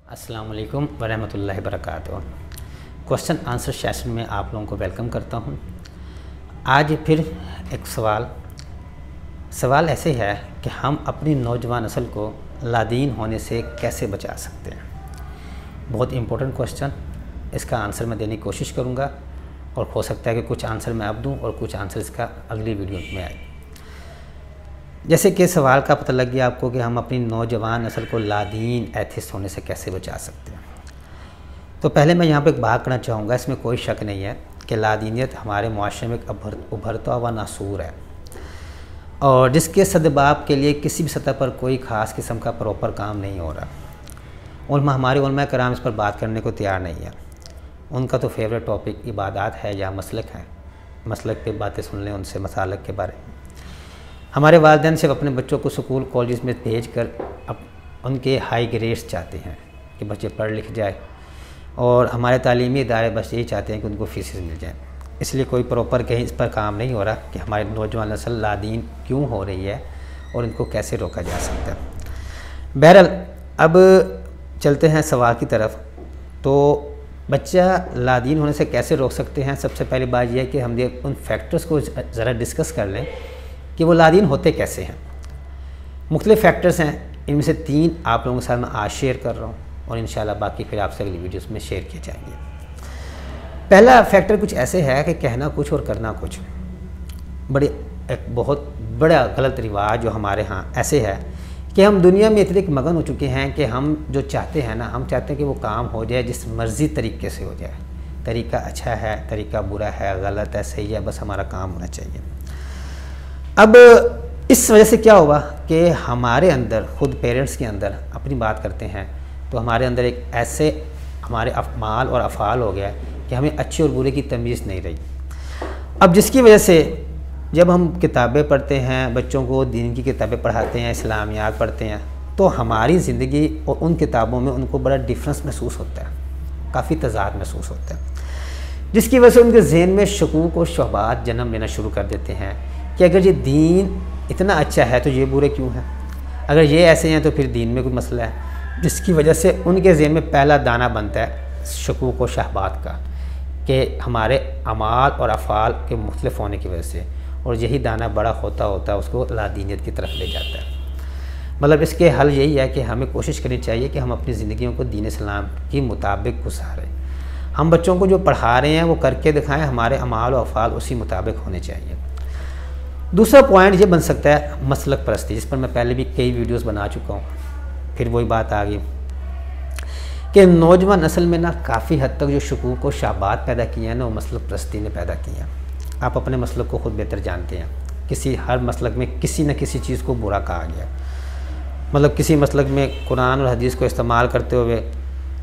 अस्सलाम वालेकुम वरहमतुल्लाहि वबरकातुहू। क्वेश्चन आंसर सेशन में आप लोगों को वेलकम करता हूं। आज फिर एक सवाल ऐसे है कि हम अपनी नौजवान नस्ल को लादीन होने से कैसे बचा सकते हैं। बहुत इम्पोर्टेंट क्वेश्चन, इसका आंसर मैं देने की कोशिश करूंगा और हो सकता है कि कुछ आंसर मैं अब दूं और कुछ आंसर इसका अगली वीडियो में आए। जैसे कि सवाल का पता लग गया आपको कि हम अपनी नौजवान नस्ल को लादीन एथिस्ट होने से कैसे बचा सकते हैं। तो पहले मैं यहाँ पे एक बात करना चाहूँगा, इसमें कोई शक नहीं है कि लादीनियत हमारे मुआशरे में एक उभरता हुआ नासूर है और जिसके सदबाब के लिए किसी भी सतह पर कोई ख़ास किस्म का प्रॉपर काम नहीं हो रहा। हमारे उलमा कराम इस पर बात करने को तैयार नहीं है। उनका तो फेवरेट टॉपिक इबादत है या मसलक है। मसलक पे बातें सुन लें उनसे, मसालक के बारे में। हमारे वालिदैन सिर्फ अपने बच्चों को स्कूल कॉलेज में भेज कर अब उनके हाई ग्रेड्स चाहते हैं कि बच्चे पढ़ लिख जाए, और हमारे तालीमी इदारे बस यही चाहते हैं कि उनको फीसेस मिल जाए। इसलिए कोई प्रॉपर कहीं इस पर काम नहीं हो रहा कि हमारी नौजवान नस्ल लादीन क्यों हो रही है और इनको कैसे रोका जा सकता है। बहरहाल अब चलते हैं सवाल की तरफ। तो बच्चा लादीन होने से कैसे रोक सकते हैं। सबसे पहली बात यह है कि हम उन फैक्टर्स को ज़रा डिस्कस कर लें कि वो लादीन होते कैसे हैं। मुख्तलिफ़ फैक्टर्स हैं, इनमें से 3 आप लोगों के साथ मैं आज शेयर कर रहा हूँ और इंशाल्लाह बाकी फिर आपसे अगली वीडियोस में शेयर किए जाएंगे। पहला फैक्टर कुछ ऐसे है कि कहना कुछ और करना कुछ। एक बहुत बड़ा गलत रिवाज जो हमारे यहाँ ऐसे है कि हम दुनिया में इतने मगन हो चुके हैं कि हम जो चाहते हैं ना, हम चाहते हैं कि वो काम हो जाए जिस मर्ज़ी तरीके से हो जाए। तरीका अच्छा है, तरीका बुरा है, गलत है, सही है, बस हमारा काम होना चाहिए। अब इस वजह से क्या हुआ कि हमारे अंदर, खुद पेरेंट्स के अंदर अपनी बात करते हैं तो हमारे अंदर एक ऐसे हमारे अफ़माल और अफ़ाल हो गया कि हमें अच्छे और बुरे की तमीज़ नहीं रही। अब जिसकी वजह से जब हम किताबें पढ़ते हैं, बच्चों को दीन की किताबें पढ़ाते हैं, इस्लामियात पढ़ते हैं, तो हमारी ज़िंदगी और उन किताबों में उनको बड़ा डिफरेंस महसूस होता है, काफ़ी तज़ाद महसूस होता है, जिसकी वजह से उनके जहन में शकूक और शुबहात जन्म लेना शुरू कर देते हैं कि अगर ये दीन इतना अच्छा है तो ये बुरे क्यों हैं, अगर ये ऐसे हैं तो फिर दीन में कोई मसला है। जिसकी वजह से उनके ज़हन में पहला दाना बनता है शकूक और शुबहात का कि हमारे अमाल और अफ़ाल के मुख्तलिफ होने की वजह से, और यही दाना बड़ा होता होता उसको लादीनियत की तरफ ले जाता है। मतलब इसके हल यही है कि हमें कोशिश करनी चाहिए कि हम अपनी ज़िंदगियों को दीन इस्लाम के मुताबिक गुजारें। हम बच्चों को जो पढ़ा रहे हैं वो करके दिखाएं, हमारे अमाल और अफ़ाल उसी मुताबिक होने चाहिए। दूसरा पॉइंट ये बन सकता है मसलक परस्ती, जिस पर मैं पहले भी कई वीडियोस बना चुका हूँ। फिर वही बात आ गई कि नौजवान नस्ल में ना काफ़ी हद तक जो शकूक और शाबात पैदा किए हैं ना, वो मसलक परस्ती ने पैदा किए हैं। आप अपने मसलक को खुद बेहतर जानते हैं। हर मसलक में किसी न किसी चीज़ को बुरा कहा गया। मतलब किसी मसलक में कुरान और हदीस को इस्तेमाल करते हुए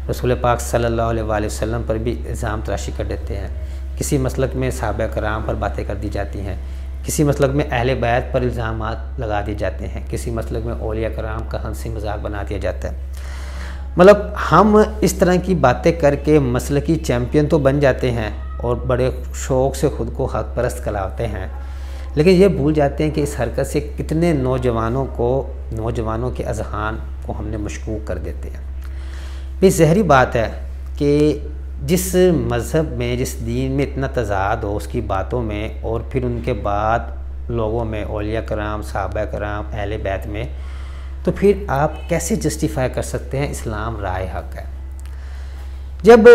रसूल पाक सल्लल्लाहु अलैहि वसल्लम पर भी इल्ज़ाम तराशी कर देते हैं। किसी मसलक में सहाबा कराम पर बातें कर दी जाती हैं। किसी मसलक में अहले बैत पर इल्ज़ामात लगा दिए जाते हैं। किसी मसलक में औलिया कराम का हंसी मजाक बना दिया जाता है। मतलब हम इस तरह की बातें करके मसलकी चैम्पियन तो बन जाते हैं और बड़े शौक़ से ख़ुद को हक परस्त कहलाते हैं, लेकिन ये भूल जाते हैं कि इस हरकत से कितने नौजवानों के अज़हान को हमने मशकूक कर देते हैं। ये ज़हरी बात है कि जिस मज़हब में, जिस दीन में इतना तज़ाद हो उसकी बातों में, और फिर उनके बाद लोगों में, औलिया कराम, सहाबा कराम, अहले बैत में, तो फिर आप कैसे जस्टिफाई कर सकते हैं इस्लाम राय हक है। जब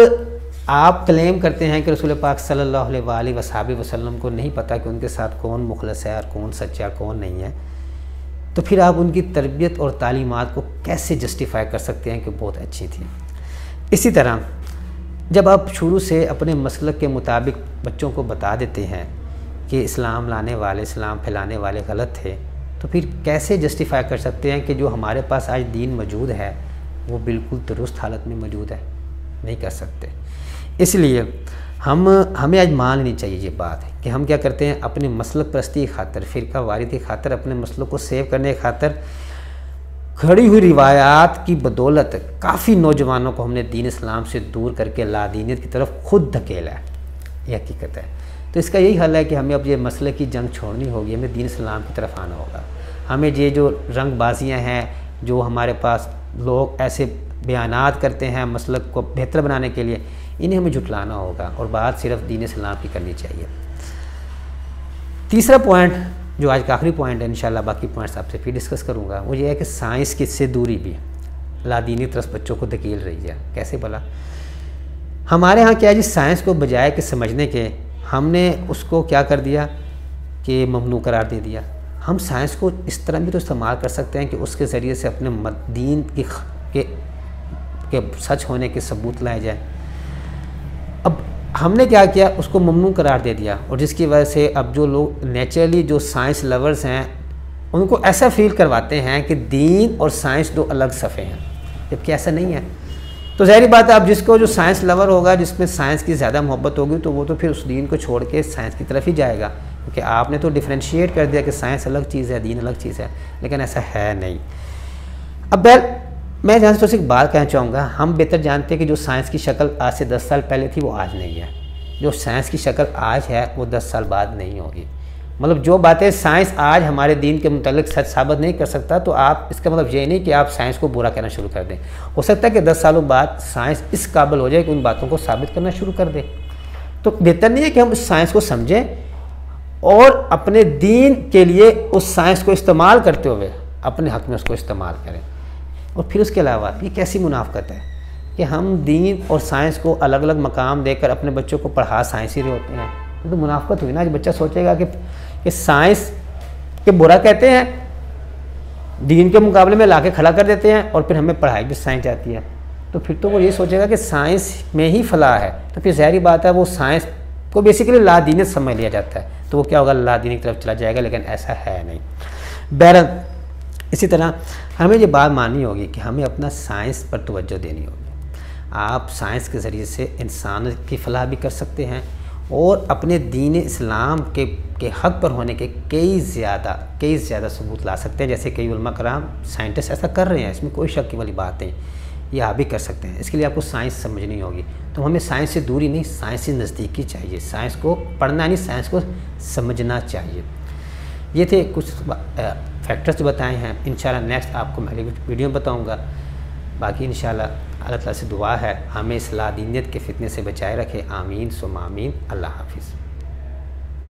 आप क्लेम करते हैं कि रसूल पाक सल्लल्लाहु अलैहि वसल्लम को नहीं पता कि उनके साथ कौन मुखलस है और कौन सच्चा कौन नहीं है, तो फिर आप उनकी तरबियत और तालीमात को कैसे जस्टिफाई कर सकते हैं कि बहुत अच्छी थी। इसी तरह जब आप शुरू से अपने मसलक के मुताबिक बच्चों को बता देते हैं कि इस्लाम लाने वाले, इस्लाम फैलाने वाले गलत थे, तो फिर कैसे जस्टिफाई कर सकते हैं कि जो हमारे पास आज दीन मौजूद है वो बिल्कुल दुरुस्त हालत में मौजूद है। नहीं कर सकते। इसलिए हमें आज मान लेनी चाहिए ये बात कि हम क्या करते हैं, अपने मसलक परस्ती की खातर, फ़िरका वारिद की खातर, अपने मसलों को सेव करने की खातर खड़ी हुई रिवायात की बदौलत काफ़ी नौजवानों को हमने दीन इस्लाम से दूर करके लादीनियत की तरफ खुद धकेला है। ये हकीकत है। तो इसका यही हल है कि हमें अब ये मसले की जंग छोड़नी होगी, हमें दीन इस्लाम की तरफ आना होगा। हमें ये जो रंगबाजियाँ हैं, जो हमारे पास लोग ऐसे बयानात करते हैं मसलक को बेहतर बनाने के लिए, इन्हें हमें झुटलाना होगा और बात सिर्फ दीन इस्लाम की करनी चाहिए। तीसरा पॉइंट जो आज का आखिरी पॉइंट है, इंशाल्लाह बाकी पॉइंट्स आपसे फिर डिस्कस करूँगा, वो ये है कि साइंस की से दूरी भी लादीनी तरफ बच्चों को धकेल रही है। कैसे भला? हमारे यहाँ क्या है जी, साइंस को बजाय कि समझने के हमने उसको क्या कर दिया कि ममनू करार दे दिया। हम साइंस को इस तरह भी तो इस्तेमाल कर सकते हैं कि उसके ज़रिए से अपने दीन के सच होने के सबूत लाए जाए। अब हमने क्या किया, उसको ममनू करार दे दिया, और जिसकी वजह से अब जो लोग नेचुरली जो साइंस लवर्स हैं उनको ऐसा फील करवाते हैं कि दीन और साइंस दो अलग सफ़े हैं, जबकि ऐसा नहीं है। तो ज़ाहिर बात है, अब जिसको जो साइंस लवर होगा, जिसमें साइंस की ज़्यादा मोहब्बत होगी, तो वो तो फिर उस दीन को छोड़ के साइंस की तरफ ही जाएगा, क्योंकि आपने तो डिफ्रेंशिएट कर दिया कि साइंस अलग चीज़ है, दीन अलग चीज़ है, लेकिन ऐसा है नहीं। अब मैं जहाँ से तो एक बात कहना चाहूँगा, हम बेहतर जानते हैं कि जो साइंस की शक्ल आज से 10 साल पहले थी वो आज नहीं है। जो साइंस की शक्ल आज है वो 10 साल बाद नहीं होगी। मतलब जो बातें साइंस आज हमारे दीन के मुतालिक सच साबित नहीं कर सकता, तो आप इसका मतलब ये नहीं कि आप साइंस को बुरा कहना शुरू कर दें। हो सकता है कि 10 सालों बाद साइंस इस काबिल हो जाए कि उन बातों को साबित करना शुरू कर दे। तो बेहतर नहीं है कि हम उस साइंस को समझें और अपने दीन के लिए उस साइंस को इस्तेमाल करते हुए अपने हक़ में उसको इस्तेमाल करें। और फिर उसके अलावा ये कैसी मुनाफ़क़त है कि हम दीन और साइंस को अलग अलग मकाम देकर अपने बच्चों को पढ़ा साइंस ही रहे होते हैं। तो मुनाफ़क़त हुई ना, जो बच्चा सोचेगा कि साइंस के बुरा कहते हैं, दीन के मुकाबले में लाके खड़ा कर देते हैं, और फिर हमें पढ़ाई भी साइंस आती है, तो फिर तो वो ये सोचेगा कि साइंस में ही फलाह है। तो फिर ज़ाहिर बात है वो साइंस को बेसिकली लादीनियत समझ लिया जाता है, तो वो क्या होगा, लादीनी की तरफ चला जाएगा, लेकिन ऐसा है नहीं। बहरहाल इसी तरह हमें ये बात माननी होगी कि हमें अपना साइंस पर तवज्जो देनी होगी। आप साइंस के ज़रिए से इंसान की फलाह भी कर सकते हैं और अपने दीन इस्लाम के हक़ पर होने के कई ज़्यादा सबूत ला सकते हैं, जैसे कई उलमा कराम साइंटिस्ट ऐसा कर रहे हैं, इसमें कोई शक की वाली बात नहीं। ये आप भी कर सकते हैं। इसके लिए आपको साइंस समझनी होगी। तो हमें साइंस से दूरी नहीं, साइंस से नज़दीकी चाहिए। साइंस को पढ़ना नहीं, साइंस को समझना चाहिए। ये थे कुछ फैक्टर्स जो बताए हैं। इंशाल्लाह नेक्स्ट आपको मैं वीडियो में बताऊँगा। बाकी इंशाल्लाह अल्लाह ताला से दुआ है हमें इस लादीनियत के फितने से बचाए रखे। आमीन सुम्मा आमीन। अल्लाह हाफिज़।